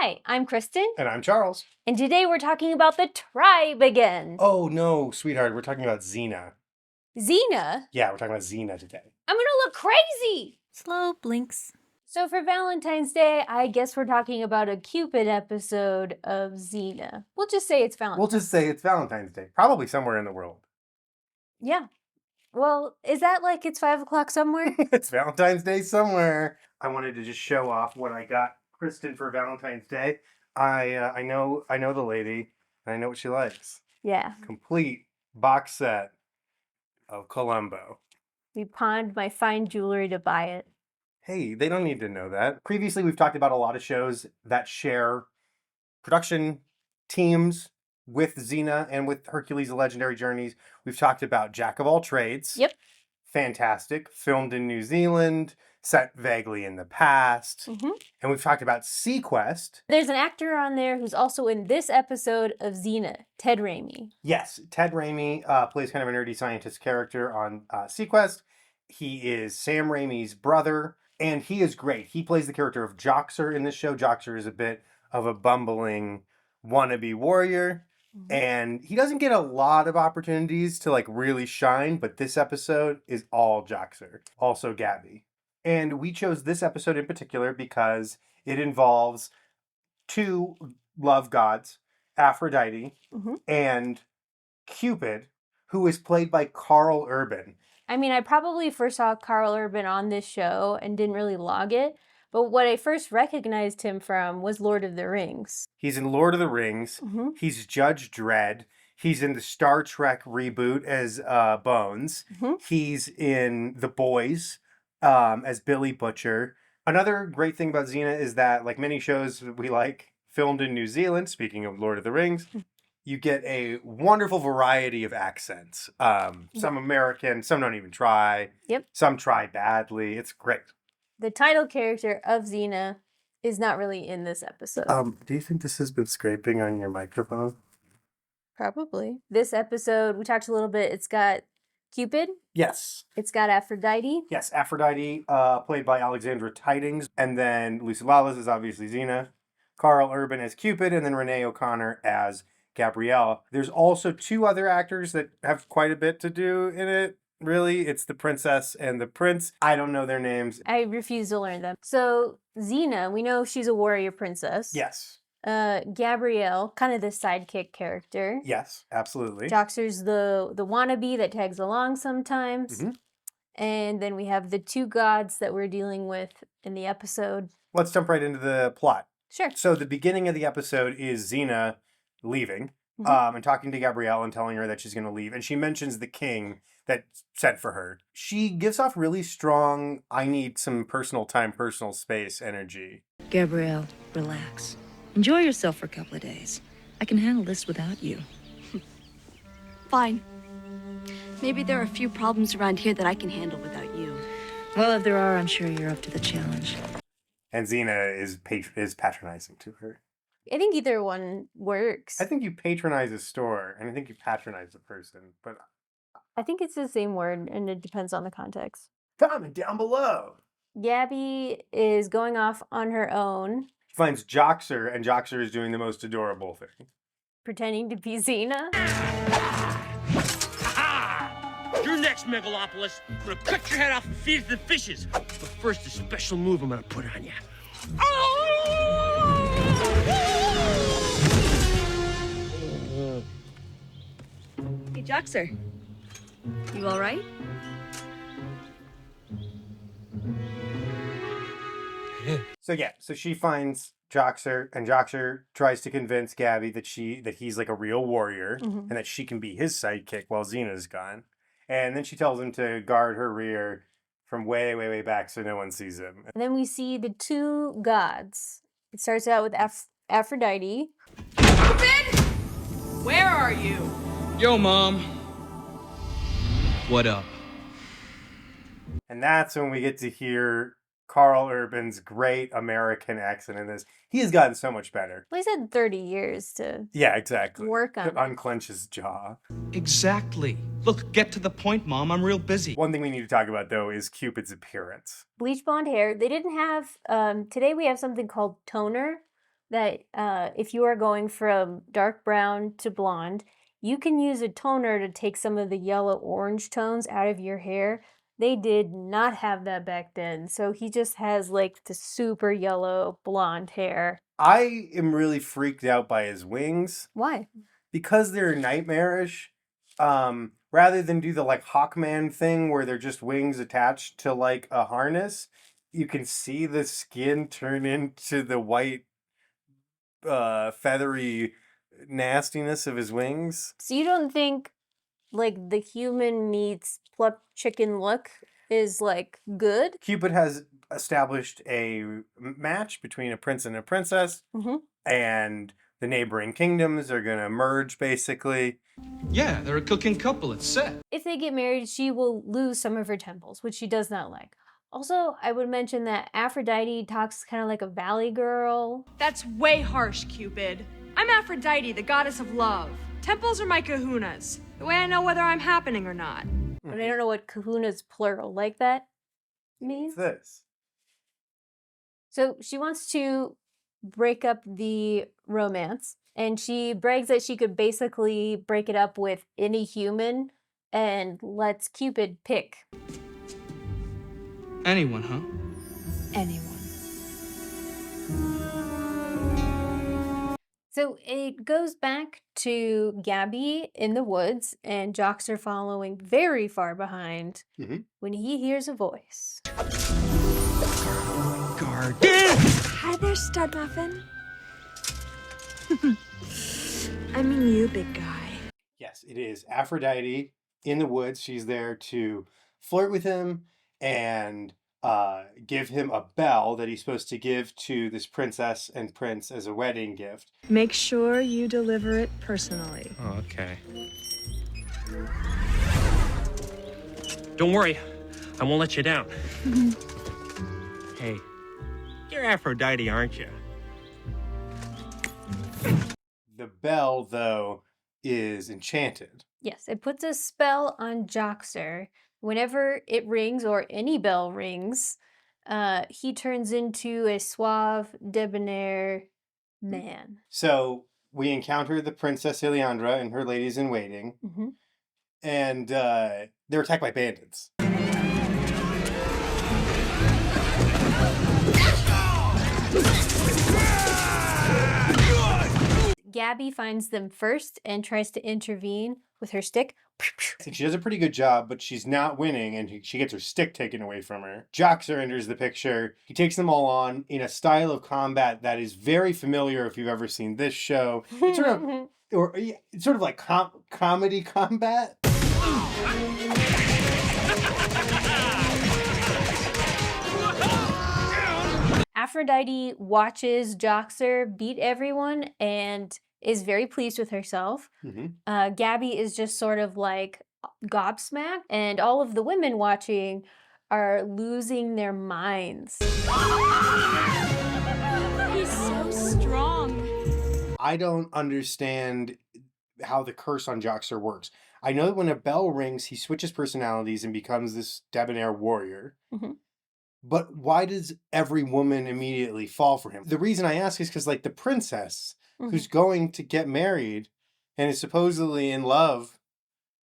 Hi, I'm Kristen. And I'm Charles. And today we're talking about the tribe again. Oh no, sweetheart, we're talking about Xena. Xena? Yeah, we're talking about Xena today. I'm gonna look crazy! Slow blinks. So for Valentine's Day, I guess we're talking about a Cupid episode of Xena. We'll just say it's Valentine's. We'll just say it's Valentine's Day. Probably somewhere in the world. Yeah. Well, is that like it's 5 o'clock somewhere? It's Valentine's Day somewhere. I wanted to just show off what I got Kristen for Valentine's Day. I know the lady, and I know what she likes. Yeah. Complete box set of Columbo. We pawned my fine jewelry to buy it. Hey, they don't need to know that. Previously, we've talked about a lot of shows that share production teams with Xena and with Hercules: The Legendary Journeys. We've talked about Jack of All Trades. Yep. Fantastic. Filmed in New Zealand, set vaguely in the past. Mm-hmm. And we've talked about Sequest. There's an actor on there who's also in this episode of Xena, Ted Raimi. Yes, Ted Raimi plays kind of a nerdy scientist character on Sequest. He is Sam Raimi's brother, and he is great. He plays the character of Joxer in this show. Joxer is a bit of a bumbling wannabe warrior. Mm-hmm. And he doesn't get a lot of opportunities to like really shine, but this episode is all Joxer. Also Gabby. And we chose this episode in particular because it involves two love gods, Aphrodite and Cupid, who is played by Karl Urban. I mean, I probably first saw Karl Urban on this show and didn't really log it. But what I first recognized him from was Lord of the Rings. He's in Lord of the Rings. Mm-hmm. He's Judge Dredd. He's in the Star Trek reboot as Bones. Mm-hmm. He's in The Boys as Billy Butcher. Another great thing about Xena is that, like many shows we like, filmed in New Zealand, speaking of Lord of the Rings, you get a wonderful variety of accents. Some American, some don't even try. Yep. Some try badly. It's great. The title character of Xena is not really in this episode. Do you think this has been scraping on your microphone? Probably. This episode, we talked a little bit, it's got Cupid. Yes. It's got Aphrodite. Yes, Aphrodite, played by Alexandra Tidings. And then Lucy Lawless is obviously Xena. Karl Urban as Cupid, and then Renee O'Connor as Gabrielle. There's also two other actors that have quite a bit to do in it. Really, it's the princess and the prince. I don't know their names. I refuse to learn them. So, Xena, we know she's a warrior princess. Yes. Gabrielle, kind of the sidekick character. Yes, absolutely. Joxer's the wannabe that tags along sometimes. Mm-hmm. And then we have the two gods that we're dealing with in the episode. Let's jump right into the plot. Sure. So the beginning of the episode is Xena leaving and talking to Gabrielle and telling her that she's going to leave. And she mentions the king that sent for her. She gives off really strong, I need some personal time, personal space energy. Gabrielle, relax. Enjoy yourself for a couple of days. I can handle this without you. Fine. Maybe there are a few problems around here that I can handle without you. Well, if there are, I'm sure you're up to the challenge. And Xena is patronizing to her. I think either one works. I think you patronize a store, and I think you patronize a person, but I think it's the same word, and it depends on the context. Comment down below. Gabby is going off on her own. She finds Joxer, and Joxer is doing the most adorable thing. Pretending to be Xena. You're next, Megalopolis. I'm gonna cut your head off and feed it to the fishes. But first, a special move I'm gonna put on you. Hey, Joxer. You all right? So she finds Joxer, and Joxer tries to convince Gabby that he's like a real warrior, and that she can be his sidekick while Xena's gone. And then she tells him to guard her rear from way, way, way back so no one sees him. And then we see the two gods. It starts out with Aphrodite. Cupid! Where are you? Yo, Mom. What up? And that's when we get to hear Karl Urban's great American accent in this. He has gotten so much better. Well, he's had 30 years to work on to unclench his jaw. Exactly. Look, get to the point, Mom. I'm real busy. One thing we need to talk about, though, is Cupid's appearance. Bleach blonde hair. They didn't have... today we have something called toner, that if you are going from dark brown to blonde, you can use a toner to take some of the yellow-orange tones out of your hair. They did not have that back then, so he just has like the super yellow blonde hair. I am really freaked out by his wings Why? because they're nightmarish. Rather than do the like Hawkman thing where they're just wings attached to like a harness, you can see the skin turn into the white feathery nastiness of his wings. So you don't think like the human meets plucked chicken look is like good? Cupid has established a match between a prince and a princess, and the neighboring kingdoms are going to merge basically. Yeah, they're a cooking couple. It's set. If they get married, she will lose some of her temples, which she does not like. Also, I would mention that Aphrodite talks kind of like a valley girl. That's way harsh, Cupid. I'm Aphrodite, the goddess of love. Temples are my kahunas, the way I know whether I'm happening or not. But I don't know what kahuna's plural like that means. This. So she wants to break up the romance, and she brags that she could basically break it up with any human and lets Cupid pick. Anyone, huh? Anyone. So it goes back to Gabby in the woods and Joxer following very far behind when he hears a voice. Guard. Hi there, stud muffin. I mean you, big guy. Yes, it is Aphrodite in the woods. She's there to flirt with him and give him a bell that he's supposed to give to this princess and prince as a wedding gift. Make sure you deliver it personally. Oh, okay. Don't worry, I won't let you down. Hey, you're Aphrodite, aren't you? The bell, though, is enchanted. Yes, it puts a spell on Joxer. Whenever it rings or any bell rings, he turns into a suave, debonair man. So we encounter the Princess Ileandra and her ladies in waiting, and they're attacked by bandits. Gabby finds them first and tries to intervene with her stick. And she does a pretty good job, but she's not winning, and she gets her stick taken away from her. Joxer enters the picture. He takes them all on in a style of combat that is very familiar if you've ever seen this show. It's sort of like comedy combat. Aphrodite watches Joxer beat everyone and is very pleased with herself. Gabby is just sort of like gobsmacked, and all of the women watching are losing their minds. He's so strong. I don't understand how the curse on Joxer works. I know that when a bell rings, he switches personalities and becomes this debonair warrior. But why does every woman immediately fall for him? The reason I ask is because, like, the princess who's going to get married and is supposedly in love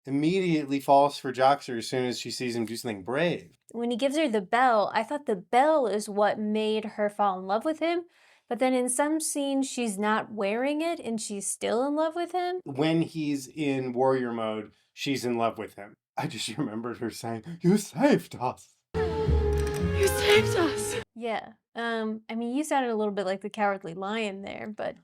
immediately falls for Joxer as soon as she sees him do something brave. When he gives her the bell, I thought the bell is what made her fall in love with him. But then in some scenes, she's not wearing it and she's still in love with him. When he's in warrior mode, she's in love with him. I just remembered her saying, "You saved us." You saved us. Yeah. I mean, you sounded a little bit like the Cowardly Lion there, but...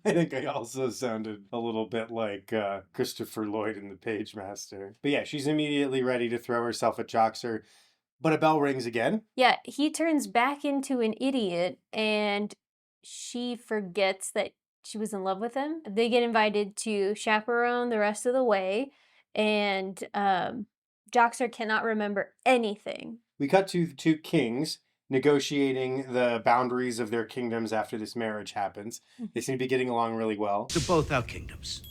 I think I also sounded a little bit like Christopher Lloyd in The Page Master. But yeah, she's immediately ready to throw herself at Joxer. But a bell rings again. Yeah, he turns back into an idiot and she forgets that she was in love with him. They get invited to chaperone the rest of the way, and Joxer cannot remember anything. We cut to the two kings negotiating the boundaries of their kingdoms after this marriage happens. They seem to be getting along really well. To both our kingdoms.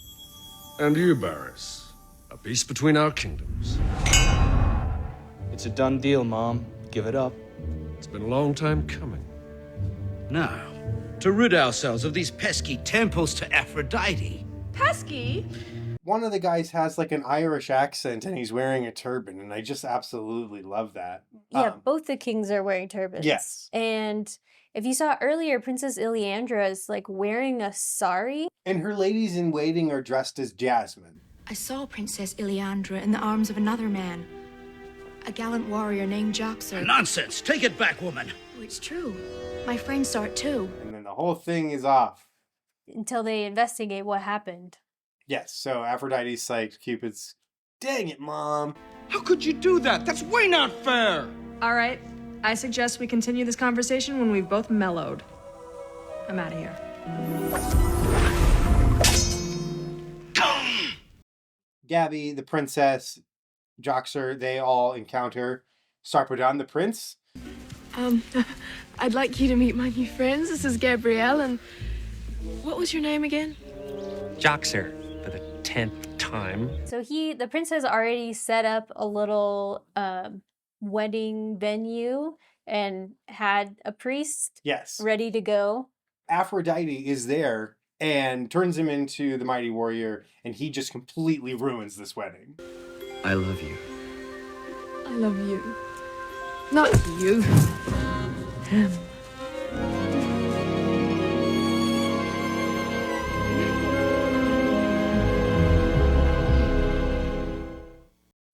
And you, Barris. A peace between our kingdoms. It's a done deal, Mom. Give it up. It's been a long time coming. Now, to rid ourselves of these pesky temples to Aphrodite. Pesky? One of the guys has like an Irish accent and he's wearing a turban, and I just absolutely love that. Yeah, both the kings are wearing turbans. Yes. And if you saw earlier, Princess Ileandra is like wearing a sari. And her ladies in waiting are dressed as Jasmine. I saw Princess Ileandra in the arms of another man, a gallant warrior named Joxer. Nonsense! Take it back, woman! Oh, it's true. My friend saw it too. And then the whole thing is off. Until they investigate what happened. Yes, so Aphrodite's like, Cupid's, dang it, Mom. How could you do that? That's way not fair! All right. I suggest we continue this conversation when we've both mellowed. I'm out of here. Gabby, the princess, Joxer, they all encounter Sarpedon, the prince. I'd like you to meet my new friends. This is Gabrielle, and what was your name again? Joxer, for the 10th time. So the prince has already set up a little wedding venue and had a priest Yes. ready to go. Aphrodite is there and turns him into the mighty warrior, and he just completely ruins this wedding. I love you. I love you. Not you. Him.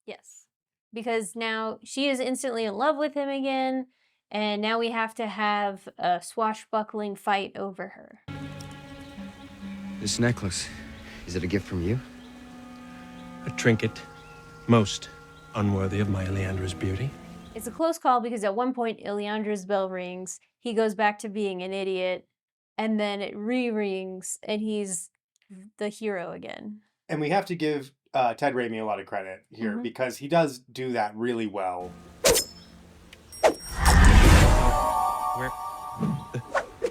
Yes. Because now she is instantly in love with him again, and now we have to have a swashbuckling fight over her. This necklace, is it a gift from you? A trinket, most unworthy of my Leandra's beauty. It's a close call because at one point Ileandra's bell rings, he goes back to being an idiot, and then it re-rings and he's the hero again. And we have to give Ted Raimi a lot of credit here because he does do that really well. Where?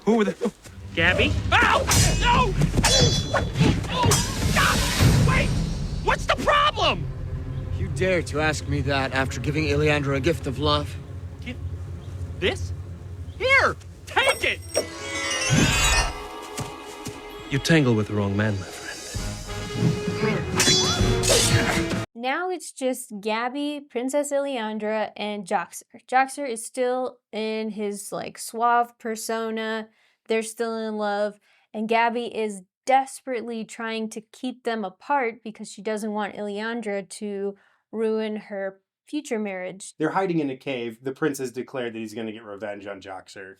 Who were the... Gabby? Ow! No! Oh, stop! Wait! What's the problem? You dare to ask me that after giving Ileandra a gift of love? This? Here! Take it! You tangle with the wrong man, my friend. Now it's just Gabby, Princess Ileandra, and Joxer. Joxer is still in his like suave persona. They're still in love, and Gabby is desperately trying to keep them apart because she doesn't want Ileandra to ruin her future marriage. They're hiding in a cave. The prince has declared that he's going to get revenge on Joxer.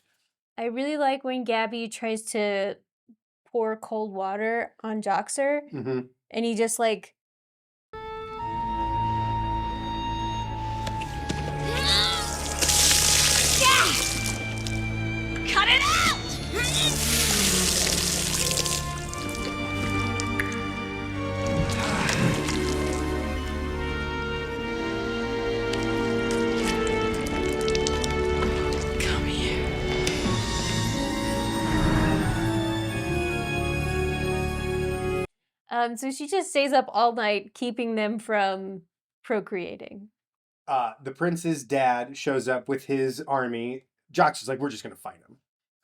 I really like when Gabby tries to pour cold water on Joxer, and he just like... Cut it out! Come here. So she just stays up all night, keeping them from procreating. The prince's dad shows up with his army. Joxer's like, we're just going to fight him.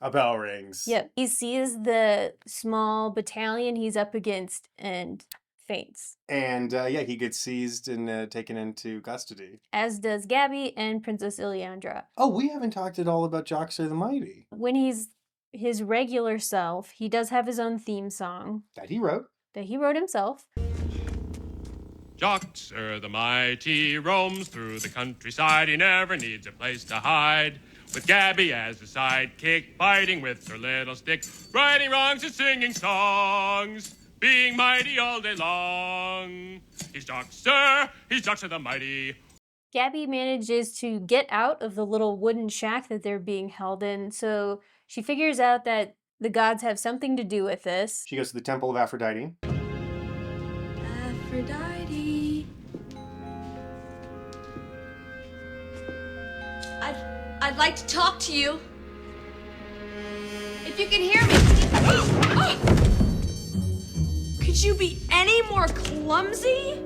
A bell rings. Yep. He sees the small battalion he's up against and faints. And yeah, he gets seized and taken into custody. As does Gabby and Princess Ileandra. Oh, we haven't talked at all about Joxer the Mighty. When he's his regular self, he does have his own theme song. That he wrote himself. Joxer the mighty roams through the countryside. He never needs a place to hide. With Gabby as a sidekick, fighting with her little stick, righting wrongs and singing songs, being mighty all day long. He's Joxer the mighty. Gabby manages to get out of the little wooden shack that they're being held in, so she figures out that the gods have something to do with this. She goes to the Temple of Aphrodite. Aphrodite. I'd like to talk to you. If you can hear me. Could you be any more clumsy?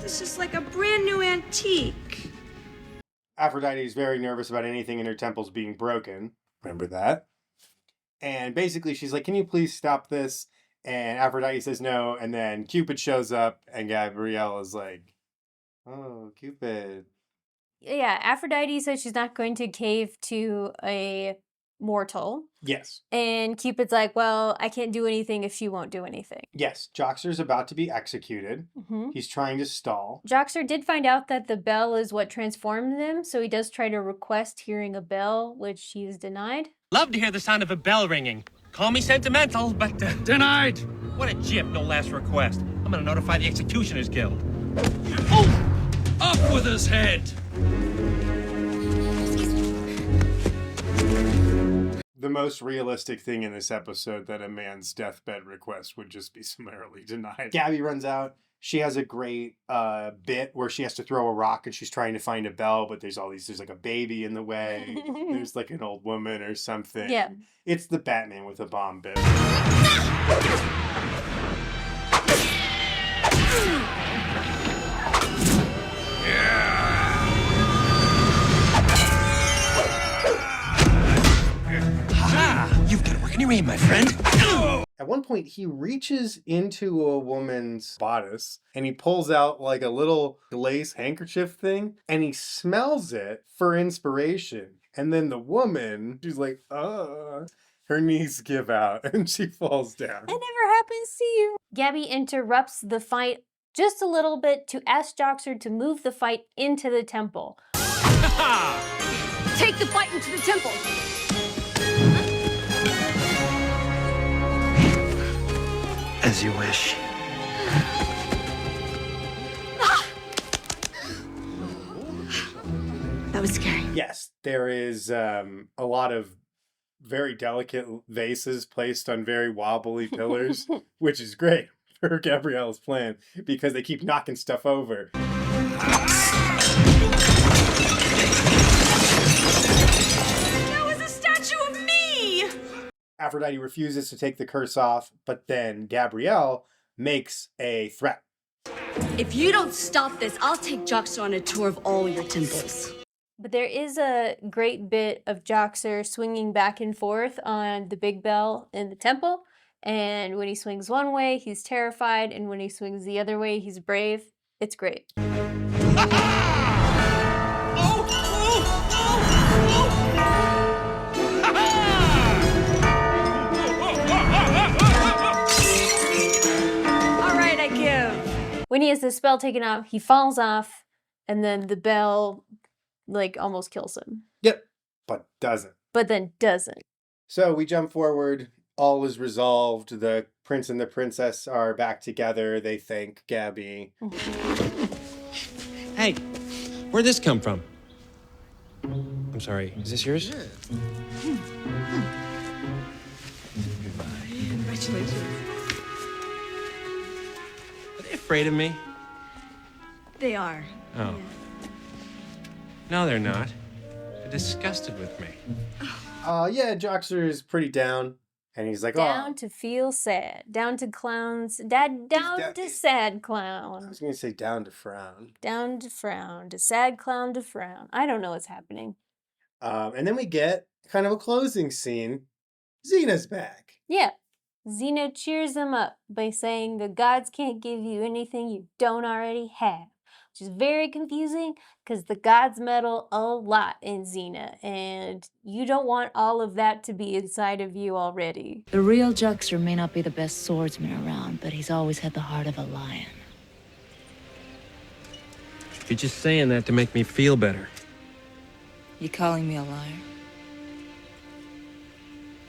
This is like a brand new antique. Aphrodite is very nervous about anything in her temples being broken. Remember that? And basically she's like, can you please stop this? And Aphrodite says no. And then Cupid shows up and Gabrielle is like, oh, Cupid. Yeah, Aphrodite says she's not going to cave to a mortal. Yes. And Cupid's like, well, I can't do anything if she won't do anything. Yes, Joxer's about to be executed. Mm-hmm. He's trying to stall. Joxer did find out that the bell is what transformed them, so he does try to request hearing a bell, which he's denied. Love to hear the sound of a bell ringing. Call me sentimental, but... Denied! What a jip, no last request. I'm gonna notify the Executioners Guild. Oh! Up with his head! The most realistic thing in this episode that a man's deathbed request would just be summarily denied. Gabby runs out. She has a great bit where she has to throw a rock and she's trying to find a bell, but there's like a baby in the way. There's like an old woman or something. Yeah. It's the Batman with a bomb bit. You've got work in your aim, my friend. At one point, he reaches into a woman's bodice and he pulls out like a little lace handkerchief thing and he smells it for inspiration. And then the woman, she's like, her knees give out and she falls down. It never happens to you. Gabby interrupts the fight just a little bit to ask Joxer to move the fight into the temple. Take the fight into the temple. As you wish. That was scary. Yes, there is a lot of very delicate vases placed on very wobbly pillars, which is great for Gabrielle's plan because they keep knocking stuff over. That was a statue of me! Aphrodite refuses to take the curse off, but then Gabrielle makes a threat. If you don't stop this, I'll take Joxer on a tour of all your temples. But there is a great bit of Joxer swinging back and forth on the big bell in the temple. And when he swings one way, he's terrified. And when he swings the other way, he's brave. It's great. When he has the spell taken off, he falls off, and then the bell, like, almost kills him. Yep, but doesn't. But then doesn't. So we jump forward. All is resolved. The prince and the princess are back together. They thank Gabby. Hey, where'd this come from? I'm sorry, is this yours? Congratulations. Are they afraid of me? They are. Oh. No, they're not. They're disgusted with me. Yeah, Joxer is pretty down. And he's like, down to feel sad. Down to clowns. Down to sad clown. I was going to say down to frown. Down to frown. To sad clown to frown. I don't know what's happening. And then we get kind of a closing scene. Xena's back. Yeah. Xena cheers him up by saying the gods can't give you anything you don't already have. Which is very confusing because the gods meddle a lot in Xena, and you don't want all of that to be inside of you already. The real Joxer may not be the best swordsman around, but he's always had the heart of a lion. You're just saying that to make me feel better. You calling me a liar?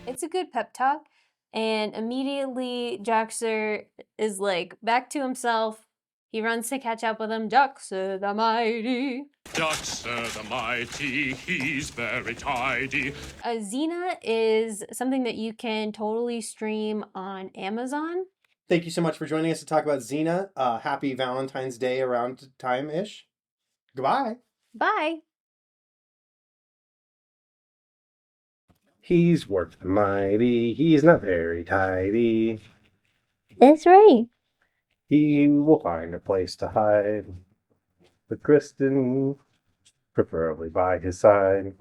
It's a good pep talk, and immediately Joxer is like back to himself. He runs to catch up with him. Joxer the mighty. Joxer the mighty, he's very tidy. Xena is something that you can totally stream on Amazon. Thank you so much for joining us to talk about Xena. Happy Valentine's Day around time-ish. Goodbye. Bye. He's worked the mighty. He's not very tidy. That's right. He will find a place to hide with Kristen, preferably by his side.